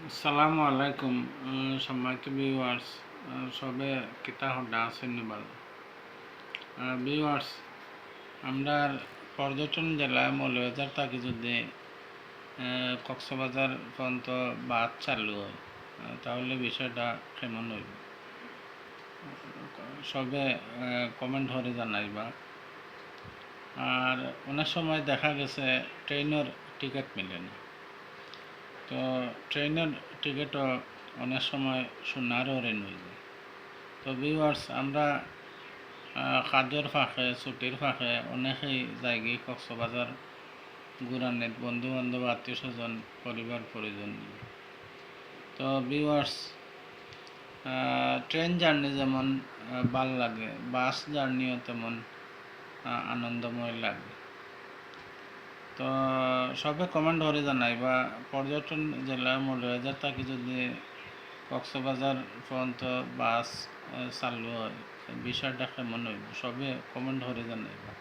আসসালামু আলাইকুম সম্মানিত ভিউয়ার্স সবে কিতা হড্ডা আছেন নিবাল ভিউয়ার্স আমরা পর্যটন জেলা মৌলভীবাজার থাকি যদি কক্সবাজার পর্যন্ত বাস চালু হয় তাহলে বিষয়টা কেমন হইব সবে কমেন্ট করে জানাইবা। আর অনেক সময় দেখা গেছে ট্রেনের টিকিট মিলে না, তো ট্রেনের টিকিটও অনেক সময় শূন্যেরও রেন হয়ে যায়। তো ভিউয়ার্স আমরা কাজের ফাঁকে ছুটির ফাঁকে অনেকেই জায়গায় কক্সবাজার ঘুরানের বন্ধু বান্ধব আত্মীয় স্বজন পরিবার পরিজন নিয়ে। তো ভিউয়ার্স ট্রেন জার্নি যেমন ভাল লাগে, বাস জার্নিও তেমন আনন্দময় লাগে। তো সবে কমেন্ট করে জানাই বা পর্যটন জেলা মৌলভীবাজার থাকি যদি কক্সবাজার পর্যন্ত বাস চালু হয় বিষয়টা কেমন হইব সবে কমেন্ট করে জানাইবা।